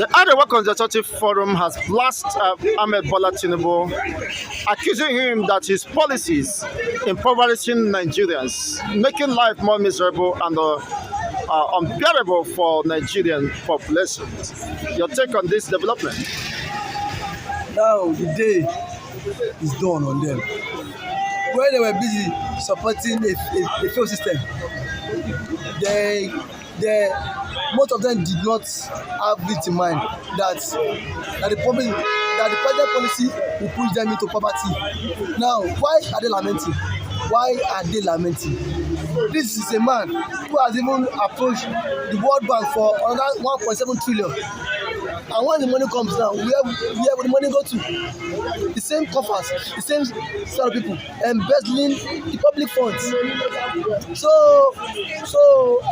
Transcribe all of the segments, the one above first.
The Arewa Consultative Forum has blasted Ahmed Bola Tinubu, accusing him that his policies impoverishing Nigerians, making life more miserable and unbearable for Nigerian population. Your take on this development? Now the day is done on them. When they were busy supporting a failed system, they most of them did not have it in mind that the present policy will push them into poverty. Now, why are they lamenting? Why are they lamenting? This is a man who has even approached the World Bank for another 1.7 trillion. And when the money comes now, where will the money go to? The same coffers, the same set of people embezzling the public funds. So I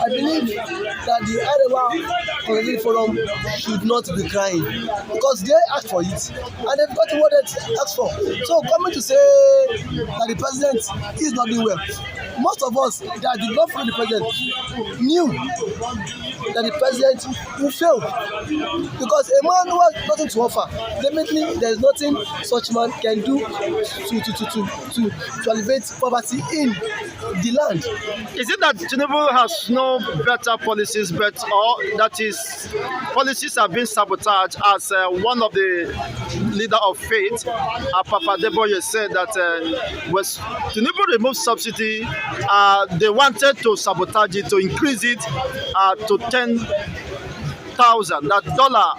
believe that the Arewa Consultative Forum should not be crying because they asked for it and they've got what they asked for. So coming to say that the president is not doing well, most of us that did not follow the president knew that the president will fail because a man who has nothing to offer, definitely there is nothing such man can do to alleviate poverty in the land. Is it that Tinubu has no better policies, or that his policies have been sabotaged? As one of the leader of faith, Papa Deboye, said that when Tinubu removed subsidy, they wanted to sabotage it, to increase it to 10,000. That dollar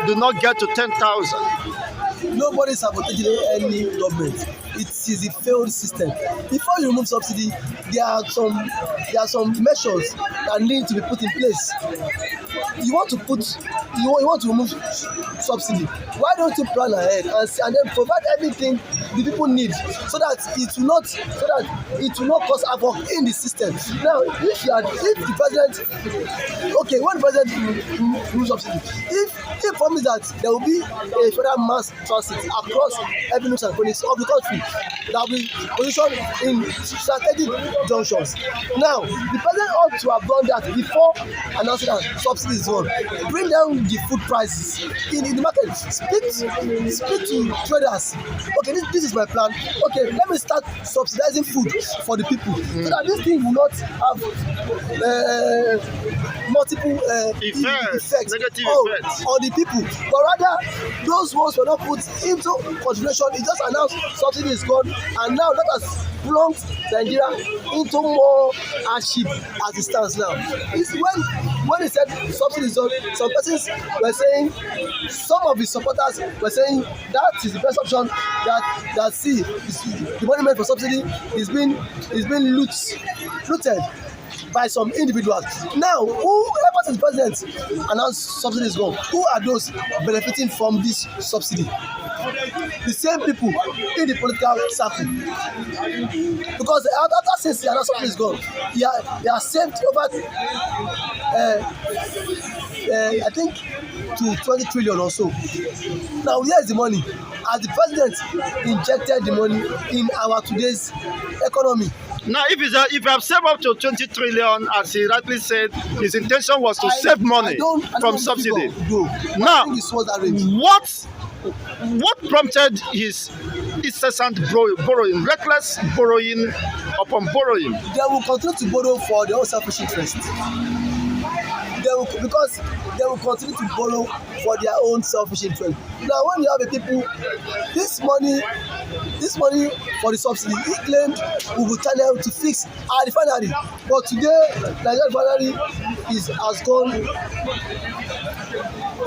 do not get to 10,000. Nobody is sabotaging any government. It is a failed system. Before you remove subsidy, there are some measures that need to be put in place. You want to remove subsidy. Why don't you plan ahead and then provide everything the people need so that it will not cause havoc in the system. Now, if the president, okay, when the president removes subsidy, if he promised that there will be a federal mass transit across every nook and cranny of the country, that will be positioned in strategic junctions. Now, the president ought to have done that before announcing that subsidy is on. Bring down the food prices in the market. Speak to traders. Okay, this is my plan. Okay, let me start subsidizing food for the people so that this thing will not have multiple effects negative effects on the people. But rather, those ones were not put into consideration. It just announced subsidy is gone, and now that has plunged Nigeria into more hardship as it stands now. It's when he said subsidy is on, some persons were saying, some of his supporters were saying that is the best option, that see the money meant for subsidy is being looted by some individuals. Now, whoever is president announced subsidy is gone, who are those benefiting from this subsidy? The same people in the political circle. Because after since the announcement is gone, they are saved over I think to 20 trillion or so. Now, here is the money. As the president injected the money in our today's economy. Now, if you have saved up to 20 trillion, as he rightly said, his intention was to save money from subsidy. Now, what prompted his incessant borrowing, reckless borrowing upon borrowing? They will continue to borrow for their own selfish interest. Because they will continue to borrow for their own selfish interest. Now, when you have a people, this money for the subsidy, he claimed we will channel to fix our refinery. But today, Nigeria refinery has gone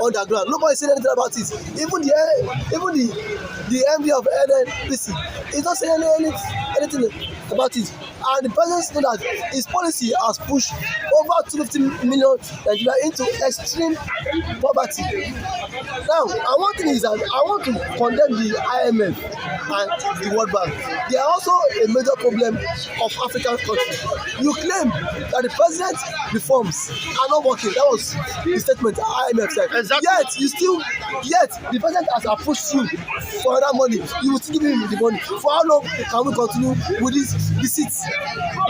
underground. Nobody said anything about it. Even the MD of NNPC is not saying anything about it. And the president know that his policy has pushed over 250 million Nigeria into extreme poverty. Now, and one thing is that I want to condemn the IMF and the World Bank. They are also a major problem of African countries. You claim that the president's reforms are not working. That was the statement the IMF said. Exactly. Yet the president has approached you for that money. You will still give him the money. For how long can we continue with this the seats.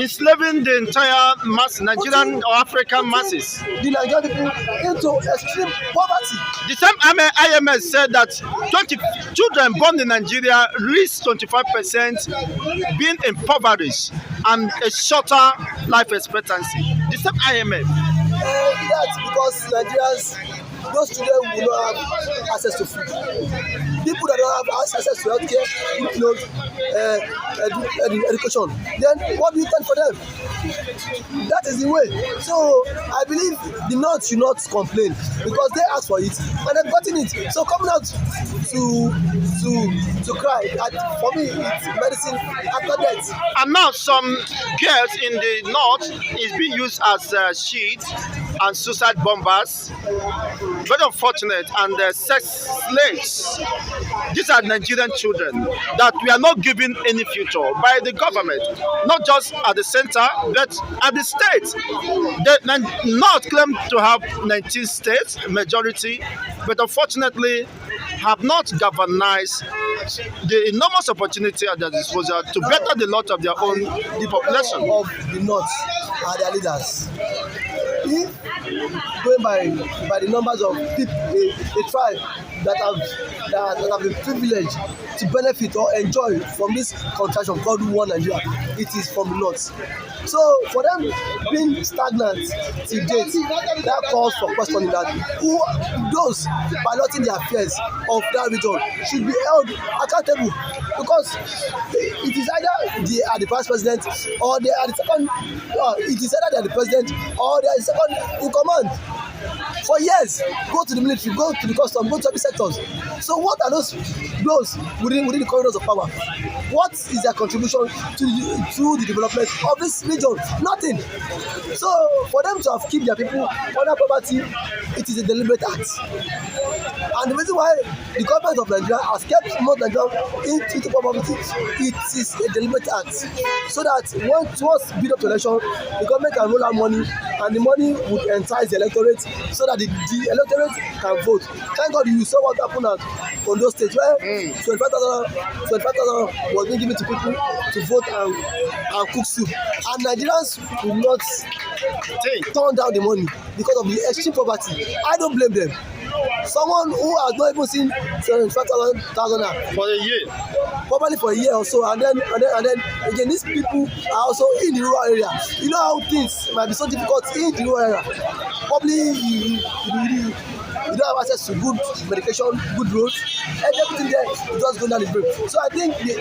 enslaving the entire Nigerian or African masses. The Nigerian people into extreme poverty. The same IMS said that 20 children born in Nigeria risk 25% being impoverished and a shorter life expectancy. The same IMF. That's because Nigerians, those children will not have access to food. People that don't have access to healthcare, clothes, education, then what do you tell for them? That is the way. So I believe the North should not complain because they asked for it and they've gotten it. So coming out to cry, for me, it's medicine after death. And now some girls in the North is being used as sheets and suicide bombers. Very unfortunate, and sex slaves. These are Nigerian children that we are not given any future by the government, not just at the center, but at the state. The North claim to have 19 states, majority, but unfortunately have not galvanized the enormous opportunity at their disposal to better the lot of their own population. Of the North are their leaders. If going by the numbers of people, a tribe that have been privileged to benefit or enjoy from this contraction called One Nigeria, it is from the North. So for them being stagnant till date, that calls for questioning that who those piloting the affairs of that region should be held accountable, because it is either they are the vice president or they are the second. It is either they are the president or they are the second in command. For years, go to the military, go to the custom, go to every sectors. So what are those within the corridors of power? What is their contribution to the development of this region? Nothing. So for them to have kept their people under poverty, it is a deliberate act. And the reason why the government of Nigeria has kept most Nigerians into poverty, it is a deliberate act. So that once build up to election, the government can roll out money, and the money would entice the electorate so that the electorate can vote. Thank God you saw what happened at Ondo State, where 25,000 was being given to people to vote and cook soup. And Nigerians will not turn down the money because of the extreme poverty. I don't blame them. Someone who has not even seen 75,000 for a year, probably for a year or so, and then again, these people are also in the rural area. You know how things might be so difficult in the rural area. Probably you don't have access to good medication, good roads, and everything there is just going down the drain. So I think they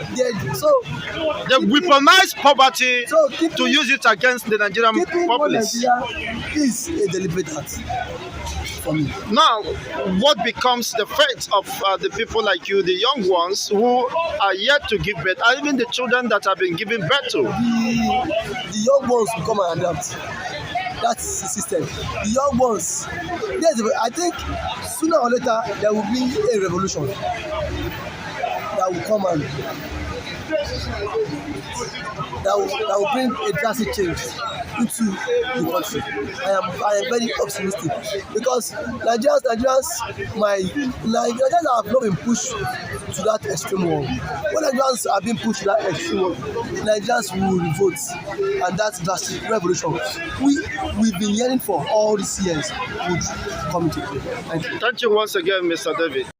weaponize poverty to use it against the Nigerian populace. Is a deliberate act. Now, what becomes the fate of the people like you, the young ones who are yet to give birth, and even the children that have been given birth to? The young ones will come and adapt. That's the system. The young ones, I think sooner or later there will be a revolution that will come and that will bring a drastic change into the country. I am very optimistic because Nigerians have not been pushed to that extreme wall. When Nigerians are being pushed to that extreme wall, Nigerians will revolt, and that drastic revolution we've been yearning for all these years would come into play. Thank you. Thank you once again, Mr. David.